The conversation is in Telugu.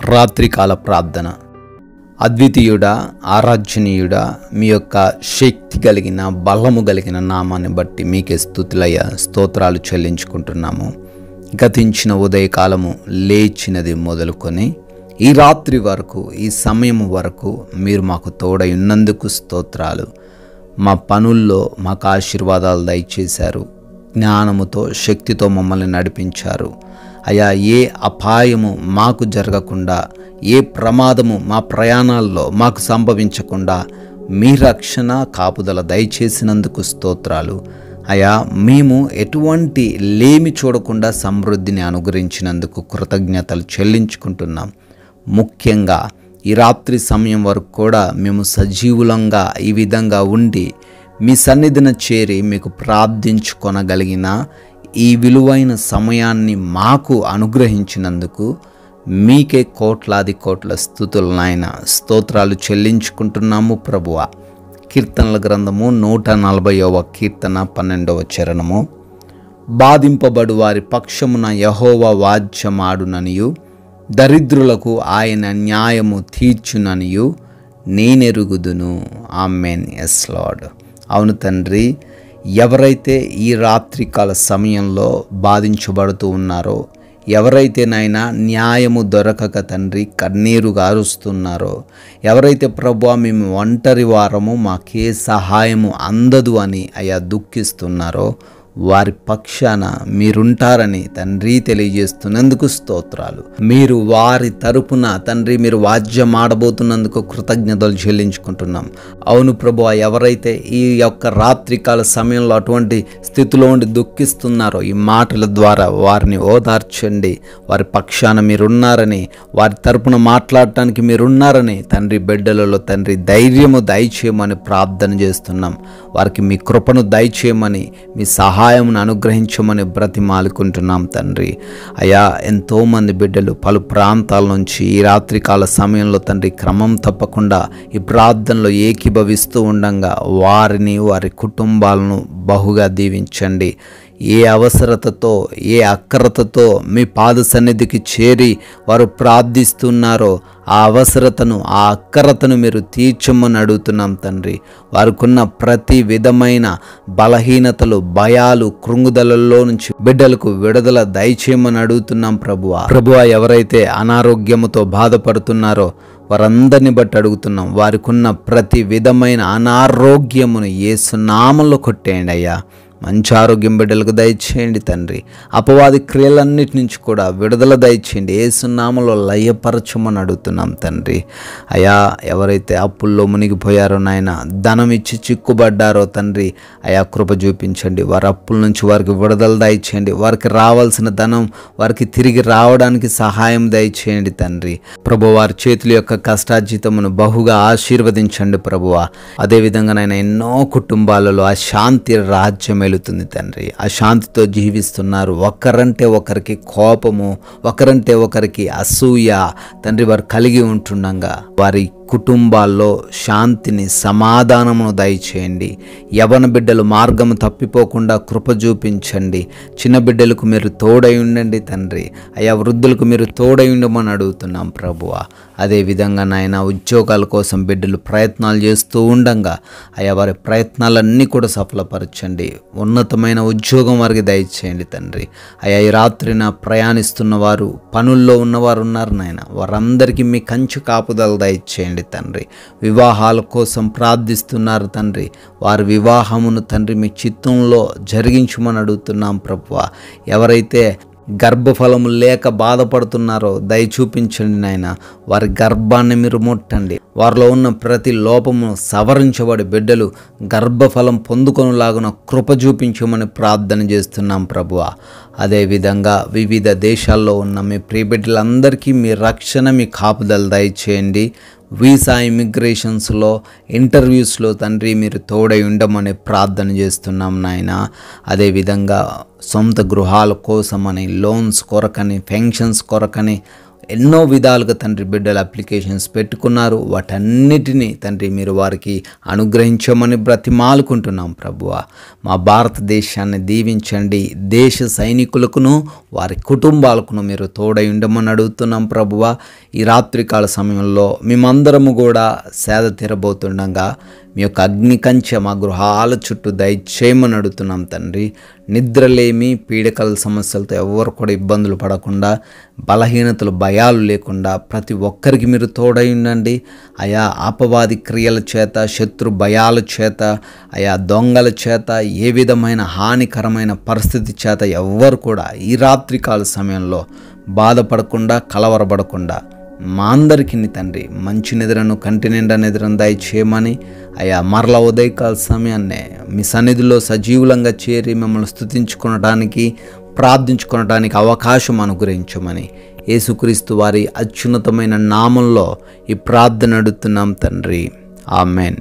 రాత్రికాల ప్రార్థన. అద్వితీయుడా, ఆరాధ్యనీయుడా, మీ యొక్క శక్తి కలిగిన బలము కలిగిన నామాన్ని బట్టి మీకే స్తుతులయ్యా, స్తోత్రాలు చెల్లించుకుంటున్నాము. గతించిన ఉదయకాలము లేచినది మొదలుకొని ఈ రాత్రి వరకు, ఈ సమయం వరకు మీరు మాకు తోడై ఉన్నందుకు స్తోత్రాలు. మా పనుల్లో మాకు ఆశీర్వాదాలు దయచేశారు. జ్ఞానముతో, శక్తితో మమ్మల్ని నడిపించారు. అయా, ఏ అపాయము మాకు జరగకుండా, ఏ ప్రమాదము మా ప్రయాణాల్లో మాకు సంభవించకుండా మీ రక్షణ కాపుదల దయచేసినందుకు స్తోత్రాలు. అయా, మేము ఎటువంటి లేమి చూడకుండా సమృద్ధిని అనుగ్రహించినందుకు కృతజ్ఞతలు చెల్లించుకుంటున్నాం. ముఖ్యంగా ఈ రాత్రి సమయం వరకు కూడా మేము సజీవులంగా ఈ విధంగా ఉండి మీ సన్నిధిన చేరి మీకు ప్రార్థించుకొనగలిగిన ఈ విలువైన సమయాన్ని మాకు అనుగ్రహించినందుకు మీకే కోట్లాది కోట్ల స్తుతులు నాయన, స్తోత్రాలు చెల్లించుకుంటున్నాము ప్రభువా. కీర్తనల గ్రంథము 140వ కీర్తన 12వ చరణము. బాధింపబడు వారి పక్షమున యెహోవా వాద్యమాడుననియు, దరిద్రులకు ఆయన న్యాయము తీర్చుననియు నేనెరుగుదును. ఆమేన్. Yes lord. అవును తండ్రి, ఎవరైతే ఈ రాత్రికాల సమయంలో బాధించబడుతూ ఉన్నారో, ఎవరైతే నాయనా న్యాయము దొరకక తండ్రి కన్నీరు గారుస్తున్నారో, ఎవరైతే ప్రభువా మేము ఒంటరి వారము, మాకే సహాయము అందదు అని అయా దుఃఖిస్తున్నారో, వారి పక్షాన మీరుంటారని తండ్రి తెలియజేస్తున్నందుకు స్తోత్రాలు. మీరు వారి తరపున తండ్రి మీరు వాద్యం ఆడబోతున్నందుకు కృతజ్ఞతలు చెల్లించుకుంటున్నాం. అవును ప్రభువా, ఎవరైతే ఈ యొక్క రాత్రికాల సమయంలో అటువంటి స్థితిలో ఉండి దుఃఖిస్తున్నారో, ఈ మాటల ద్వారా వారిని ఓదార్చండి. వారి పక్షాన మీరున్నారని, వారి తరపున మాట్లాడటానికి మీరున్నారని తండ్రి బిడ్డలలో తండ్రి ధైర్యము దయచేయమని ప్రార్థన చేస్తున్నాం. వారికి మీ కృపను దయచేయమని, మీ సహాయమును అనుగ్రహించమని బ్రతిమాలుకుంటున్నాం తండ్రి. అయా, ఎంతోమంది బిడ్డలు పలు ప్రాంతాల నుంచి ఈ రాత్రికాల సమయంలో తండ్రి క్రమం తప్పకుండా ఈ ప్రార్థనలో ఏకీభవిస్తూ ఉండగా వారిని, వారి కుటుంబాలను బహుగా దీవించండి. ఏ అవసరతతో, ఏ అక్కరతతో మీ పాద సన్నిధికి చేరి వారు ప్రార్థిస్తున్నారో ఆ అవసరతను, ఆ అక్కరతను మీరు తీర్చమని అడుగుతున్నాం తండ్రి. వారికున్న ప్రతి విధమైన బలహీనతలు, భయాలు, కృంగుదలలో నుంచి బిడ్డలకు విడుదల దయచేయమని అడుగుతున్నాం ప్రభువా. ప్రభువా, ఎవరైతే అనారోగ్యముతో బాధపడుతున్నారో వారందరిని బట్టి అడుగుతున్నాం. వారికున్న ప్రతి విధమైన అనారోగ్యమును యేసు నామములో కొట్టేయండి అయ్యా. మంచి ఆరోగ్యం బిడ్డలకు దయచేయండి తండ్రి. అపవాది క్రియలన్నిటి నుంచి కూడా విడుదల దయచేయండి. యేసు నామములో లయపరచమని అడుగుతున్నాం తండ్రి. అయా, ఎవరైతే అప్పుల్లో మునిగిపోయారో నాయన, ధనం ఇచ్చి చిక్కుబడ్డారో తండ్రి, అయా కృప చూపించండి. వారి అప్పుల నుంచి వారికి విడుదల దయచేయండి. వారికి రావాల్సిన ధనం వారికి తిరిగి రావడానికి సహాయం దయచేయండి తండ్రి. ప్రభు, వారి చేతుల యొక్క కష్టార్జితమును బహుగా ఆశీర్వదించండి ప్రభువా. అదేవిధంగా నాయన, ఎన్నో కుటుంబాలలో ఆ శాంతి రాజ్యం వెళుతుంది తండ్రి. ఆ శాంతితో జీవిస్తున్నారు. ఒకరంటే ఒకరికి కోపము, ఒకరంటే ఒకరికి అసూయ తండ్రి వారు కలిగి ఉంటుండగా వారి కుటుంబాల్లో శాంతిని, సమాధానమును దయచేయండి. యవన బిడ్డలు మార్గము తప్పిపోకుండా కృప చూపించండి. చిన్న బిడ్డలకు మీరు తోడై ఉండండి తండ్రి. అయా, వృద్ధులకు మీరు తోడై ఉండమని అడుగుతున్నాం ప్రభువా. అదేవిధంగా నాయన, ఉద్యోగాల కోసం బిడ్డలు ప్రయత్నాలు చేస్తూ ఉండగా అయా వారి ప్రయత్నాలన్నీ కూడా సఫలపరచండి. ఉన్నతమైన ఉద్యోగం వారికి దయచేయండి తండ్రి. అయా, ఈ రాత్రిన ప్రయాణిస్తున్న వారు, పనుల్లో ఉన్నవారు ఉన్నారు నాయన, వారందరికీ మీ కంచు కాపుదల దయచేయండి తండ్రి. వివాహాల కోసం ప్రార్థిస్తున్నారు తండ్రి. వారి వివాహమును తండ్రి మీ చిత్తంలో జరిగించమని అడుగుతున్నాం ప్రభువా. ఎవరైతే గర్భఫలము లేక బాధపడుతున్నారో దయ చూపించండి నాయన. వారి గర్భాన్ని మీరు ముట్టండి. వారిలో ఉన్న ప్రతి లోపము సవరించబడి బిడ్డలు గర్భఫలం పొందుకొనులాగున కృప చూపించమని ప్రార్థన చేస్తున్నాం ప్రభువా. అదేవిధంగా వివిధ దేశాల్లో ఉన్న మీ ప్రియ బిడ్డలందరికీ మీ రక్షణ, మీ కాపుదల దయచేయండి. వీసా, ఇమిగ్రేషన్స్లో, ఇంటర్వ్యూస్లో తండ్రి మీరు తోడై ఉండమని ప్రార్థన చేస్తున్నాం నాయన. అదేవిధంగా సొంత గృహాల కోసమని, లోన్స్ కొరకని, పెన్షన్స్ కొరకని ఎన్నో విధాలుగా తండ్రి బిడ్డలు అప్లికేషన్స్ పెట్టుకున్నారు. వాటన్నిటినీ తండ్రి మీరు వారికి అనుగ్రహించమని బ్రతిమాలుకుంటున్నాం ప్రభువా. మా భారతదేశాన్ని దీవించండి. దేశ సైనికులకును వారి కుటుంబాలకును మీరు తోడై ఉండమని అడుగుతున్నాం ప్రభువా. ఈ రాత్రికాల సమయంలో మేమందరము కూడా సేద తీరబోతుండగా మీ యొక్క అగ్ని కంచె మా గృహాల చుట్టూ దయచేయమని అడుగుతున్నాం తండ్రి. నిద్రలేమి, పీడకల సమస్యలతో ఎవరు కూడా ఇబ్బందులు పడకుండా, బలహీనతలు, భయాలు లేకుండా ప్రతి ఒక్కరికి మీరు తోడై ఉండండి. ఆయా అపవాది క్రియల చేత, శత్రు భయాల చేత, ఆయా దొంగల చేత, ఏ విధమైన హానికరమైన పరిస్థితి చేత ఎవ్వరు కూడా ఈ రాత్రికాల సమయంలో బాధపడకుండా, కలవరపడకుండా మా అందరికీ తండ్రి మంచి నిద్రను, కంటి నిండా నిద్రను దయచేయమని, అయా మరల ఉదయకాల సమయాన్నే మీ సన్నిధిలో సజీవులంగా చేరి మిమ్మల్ని స్తుతించుకోవడానికి, ప్రార్థించుకోవడానికి అవకాశం అనుగ్రహించమని యేసుక్రీస్తు వారి అత్యున్నతమైన నామంలో ఈ ప్రార్థన అడుగుతున్నాం తండ్రి. ఆమెన్.